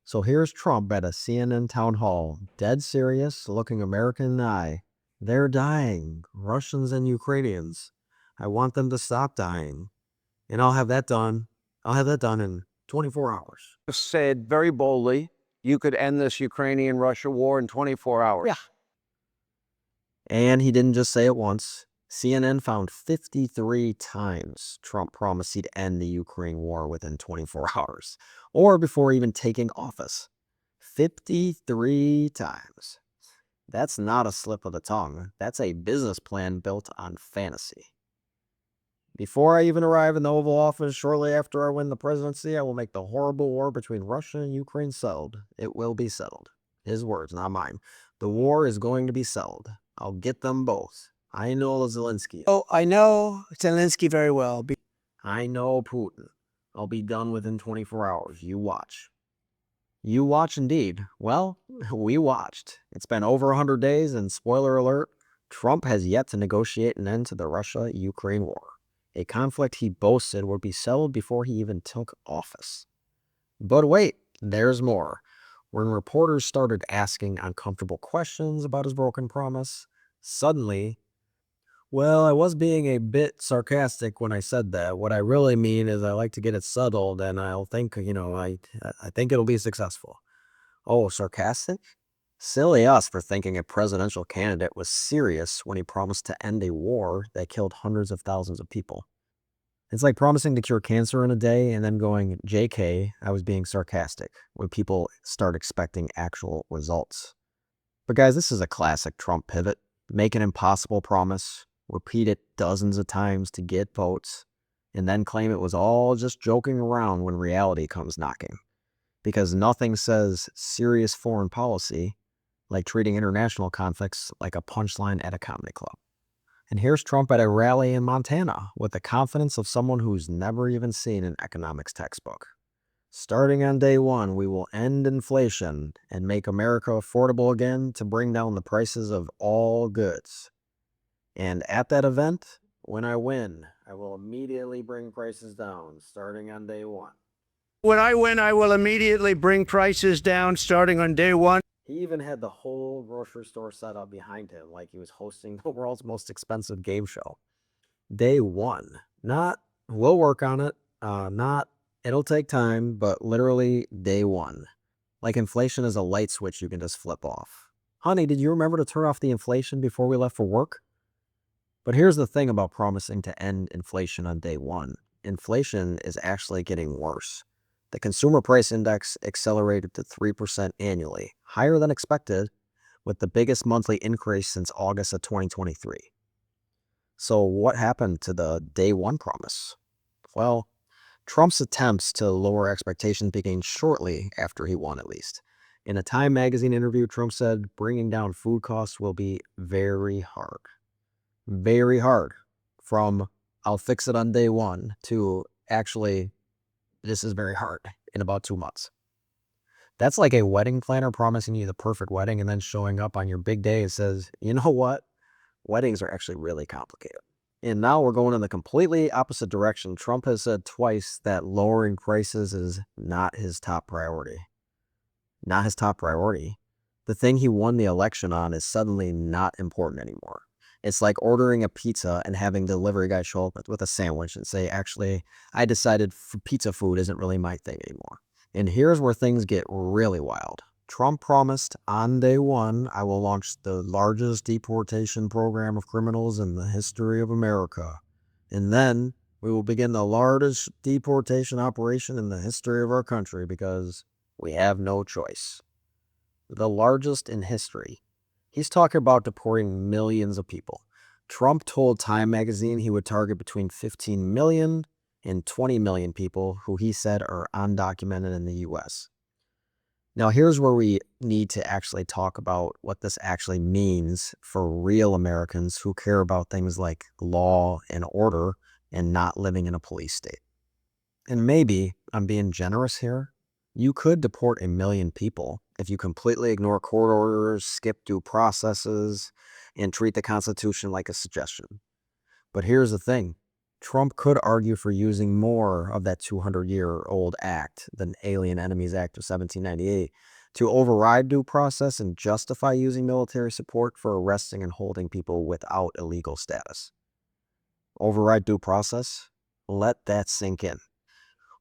So here's Trump at a CNN town hall, dead serious, looking American in the eye. They're dying, Russians and Ukrainians. I want them to stop dying. And I'll have that done. I'll have that done in 24 hours. Said very boldly, you could end this Ukrainian-Russia war in 24 hours. Yeah. And he didn't just say it once. CNN found 53 times Trump promised he'd end the Ukraine war within 24 hours, or before even taking office. 53 times. That's not a slip of the tongue. That's a business plan built on fantasy. Before I even arrive in the Oval Office, shortly after I win the presidency, I will make the horrible war between Russia and Ukraine settled. It will be settled. His words, not mine. The war is going to be settled. I'll get them both. I know Zelensky. Oh, I know Zelensky very well. I know Putin. I'll be done within 24 hours. You watch. You watch indeed. Well, we watched. It's been over 100 days, and spoiler alert, Trump has yet to negotiate an end to the Russia-Ukraine war, a conflict he boasted would be settled before he even took office. But wait, there's more. When reporters started asking uncomfortable questions about his broken promise, suddenly, well, I was being a bit sarcastic when I said that. What I really mean is I like to get it settled, and I'll think, I think it'll be successful. Oh, sarcastic? Silly us for thinking a presidential candidate was serious when he promised to end a war that killed hundreds of thousands of people. It's like promising to cure cancer in a day and then going, JK, I was being sarcastic, when people start expecting actual results. But guys, this is a classic Trump pivot. Make an impossible promise, repeat it dozens of times to get votes, and then claim it was all just joking around when reality comes knocking. Because nothing says serious foreign policy like treating international conflicts like a punchline at a comedy club. And here's Trump at a rally in Montana with the confidence of someone who's never even seen an economics textbook. Starting on day one, we will end inflation and make America affordable again to bring down the prices of all goods. And at that event, when I win, I will immediately bring prices down starting on day one. When I win, I will immediately bring prices down starting on day one. He even had the whole grocery store set up behind him like he was hosting the world's most expensive game show. Day one. Not, we'll work on it. Not, it'll take time, but literally day one. Like inflation is a light switch you can just flip off. Honey, did you remember to turn off the inflation before we left for work? But here's the thing about promising to end inflation on day one. Inflation is actually getting worse. The consumer price index accelerated to 3% annually, higher than expected, with the biggest monthly increase since August of 2023. So what happened to the day one promise? Well, Trump's attempts to lower expectations began shortly after he won, at least. In a Time magazine interview, Trump said bringing down food costs will be very hard. Very hard. From I'll fix it on day one to actually this is very hard in about 2 months. That's like a wedding planner promising you the perfect wedding and then showing up on your big day and says, you know what? Weddings are actually really complicated. And now we're going in the completely opposite direction. Trump has said twice that lowering prices is not his top priority. Not his top priority. The thing he won the election on is suddenly not important anymore. It's like ordering a pizza and having the delivery guy show up with a sandwich and say, actually, I decided pizza food isn't really my thing anymore. And here's where things get really wild. Trump promised on day one, I will launch the largest deportation program of criminals in the history of America. And then we will begin the largest deportation operation in the history of our country because we have no choice. The largest in history. He's talking about deporting millions of people. Trump told Time magazine he would target between 15 million and 20 million people who he said are undocumented in the U.S. Now, here's where we need to actually talk about what this actually means for real Americans who care about things like law and order and not living in a police state. And maybe I'm being generous here. You could deport 1 million people if you completely ignore court orders, skip due processes, and treat the Constitution like a suggestion. But here's the thing. Trump could argue for using more of that 200-year-old act, the Alien Enemies Act of 1798, to override due process and justify using military support for arresting and holding people without illegal status. Override due process? Let that sink in.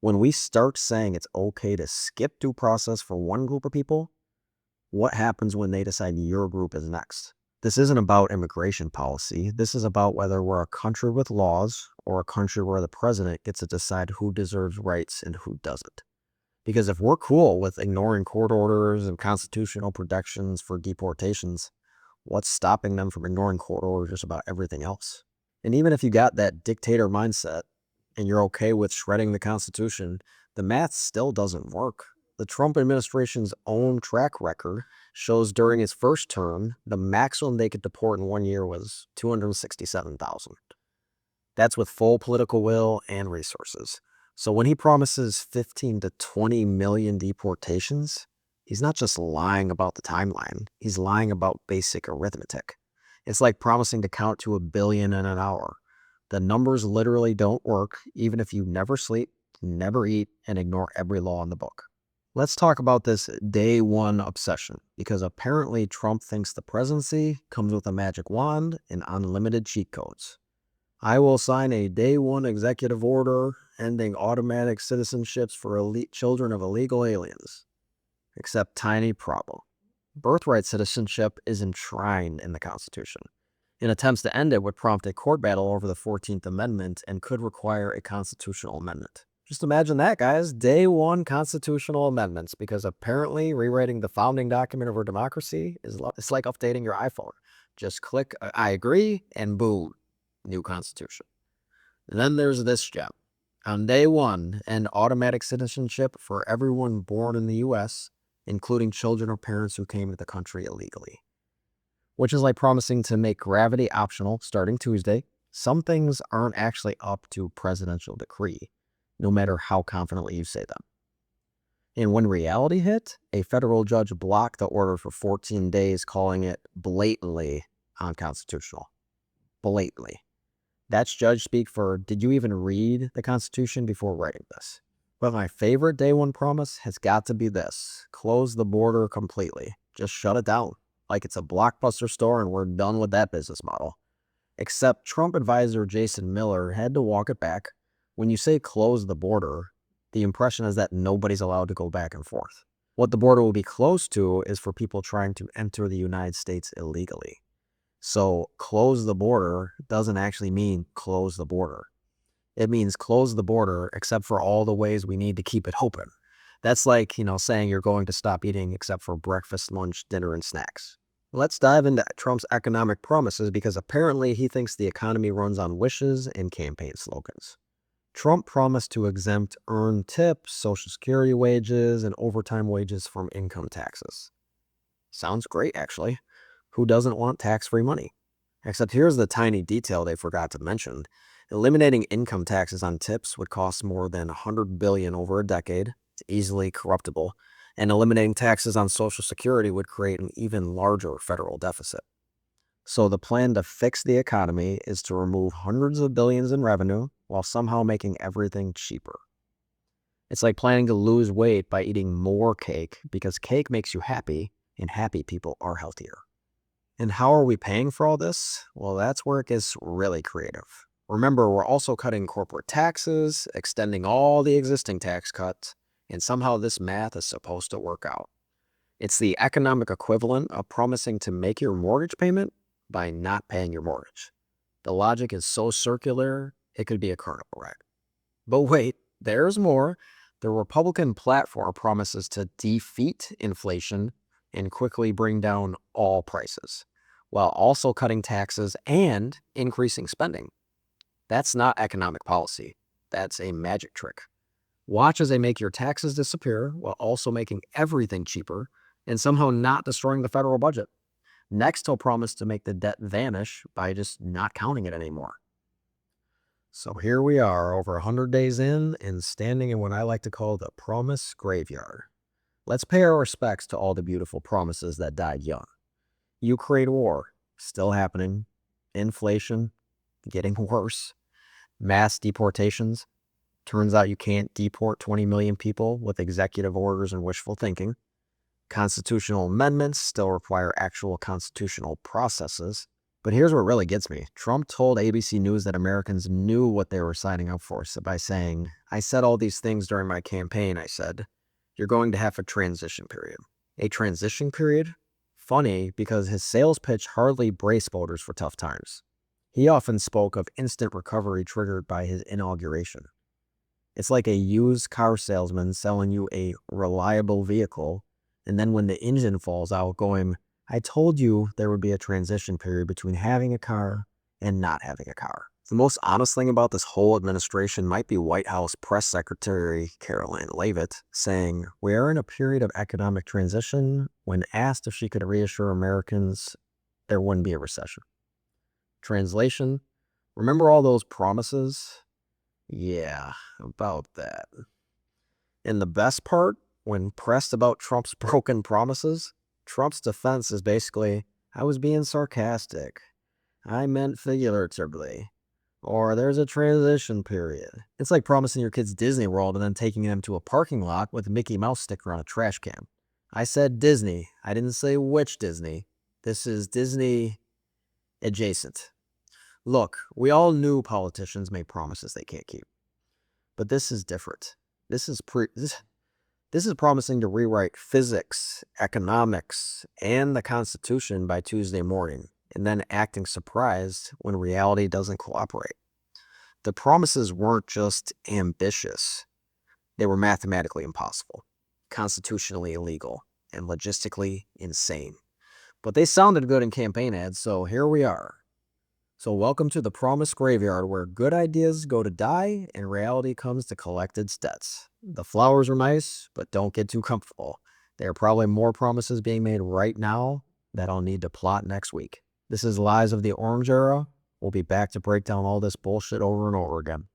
When we start saying it's okay to skip due process for one group of people, what happens when they decide your group is next? This isn't about immigration policy. This is about whether we're a country with laws or a country where the president gets to decide who deserves rights and who doesn't. Because if we're cool with ignoring court orders and constitutional protections for deportations, what's stopping them from ignoring court orders just about everything else? And even if you got that dictator mindset and you're okay with shredding the Constitution, the math still doesn't work. The Trump administration's own track record shows during his first term, the maximum they could deport in 1 year was 267,000. That's with full political will and resources. So when he promises 15 to 20 million deportations, he's not just lying about the timeline. He's lying about basic arithmetic. It's like promising to count to 1 billion in an hour. The numbers literally don't work, even if you never sleep, never eat, and ignore every law in the book. Let's talk about this day one obsession, because apparently Trump thinks the presidency comes with a magic wand and unlimited cheat codes. I will sign a day one executive order ending automatic citizenships for children of illegal aliens. Except tiny problem. Birthright citizenship is enshrined in the Constitution. In attempts to end it would prompt a court battle over the 14th Amendment and could require a constitutional amendment. Just imagine that, guys. Day one constitutional amendments, because apparently rewriting the founding document of our democracy it's like updating your iPhone. Just click I agree and boom, new constitution. And then there's this gem. On day one, end automatic citizenship for everyone born in the U.S., including children or parents who came to the country illegally. Which is like promising to make gravity optional starting Tuesday. Some things aren't actually up to presidential decree, no matter how confidently you say them. And when reality hit, a federal judge blocked the order for 14 days, calling it blatantly unconstitutional. Blatantly. That's judge speak for, did you even read the Constitution before writing this? But my favorite day one promise has got to be this. Close the border completely. Just shut it down. Like it's a Blockbuster store and we're done with that business model. Except Trump advisor Jason Miller had to walk it back. When you say close the border, the impression is that nobody's allowed to go back and forth. What the border will be closed to is for people trying to enter the United States illegally. So close the border doesn't actually mean close the border. It means close the border except for all the ways we need to keep it open. That's like, saying you're going to stop eating except for breakfast, lunch, dinner, and snacks. Let's dive into Trump's economic promises, because apparently he thinks the economy runs on wishes and campaign slogans. Trump promised to exempt earned tips, Social Security wages, and overtime wages from income taxes. Sounds great, actually. Who doesn't want tax-free money? Except here's the tiny detail they forgot to mention. Eliminating income taxes on tips would cost more than $100 billion over a decade. It's easily corruptible. And eliminating taxes on Social Security would create an even larger federal deficit. So the plan to fix the economy is to remove hundreds of billions in revenue while somehow making everything cheaper. It's like planning to lose weight by eating more cake, because cake makes you happy, and happy people are healthier. And how are we paying for all this? Well, that's where it gets really creative. Remember, we're also cutting corporate taxes, extending all the existing tax cuts, and somehow this math is supposed to work out. It's the economic equivalent of promising to make your mortgage payment by not paying your mortgage. The logic is so circular, it could be a carnival ride. But wait, there's more. The Republican platform promises to defeat inflation and quickly bring down all prices, while also cutting taxes and increasing spending. That's not economic policy. That's a magic trick. Watch as they make your taxes disappear while also making everything cheaper and somehow not destroying the federal budget. Next, he'll promise to make the debt vanish by just not counting it anymore. So here we are, over 100 days in, and standing in what I like to call the promise graveyard. Let's pay our respects to all the beautiful promises that died young. Ukraine war, still happening. Inflation, getting worse. Mass deportations. Turns out you can't deport 20 million people with executive orders and wishful thinking. Constitutional amendments still require actual constitutional processes. But here's what really gets me. Trump told ABC News that Americans knew what they were signing up for by saying, "I said all these things during my campaign. I said, you're going to have a transition period." A transition period? Funny, because his sales pitch hardly braced voters for tough times. He often spoke of instant recovery triggered by his inauguration. It's like a used car salesman selling you a reliable vehicle, and then when the engine falls out going, "I told you there would be a transition period between having a car and not having a car." The most honest thing about this whole administration might be White House Press Secretary Caroline Leavitt saying, "We are in a period of economic transition," when asked if she could reassure Americans there wouldn't be a recession. Translation, remember all those promises? Yeah, about that. And the best part, when pressed about Trump's broken promises, Trump's defense is basically, "I was being sarcastic. I meant figuratively." Or "there's a transition period." It's like promising your kids Disney World and then taking them to a parking lot with a Mickey Mouse sticker on a trash can. I said Disney. I didn't say which Disney. This is Disney adjacent. Look, we all knew politicians make promises they can't keep. But this is different. This is promising to rewrite physics, economics, and the Constitution by Tuesday morning, and then acting surprised when reality doesn't cooperate. The promises weren't just ambitious. They were mathematically impossible, constitutionally illegal, and logistically insane. But they sounded good in campaign ads, so here we are. So welcome to the promise graveyard, where good ideas go to die and reality comes to collect its debts. The flowers are nice, but don't get too comfortable. There are probably more promises being made right now that I'll need to plot next week. This is Lies of the Orange Era. We'll be back to break down all this bullshit over and over again.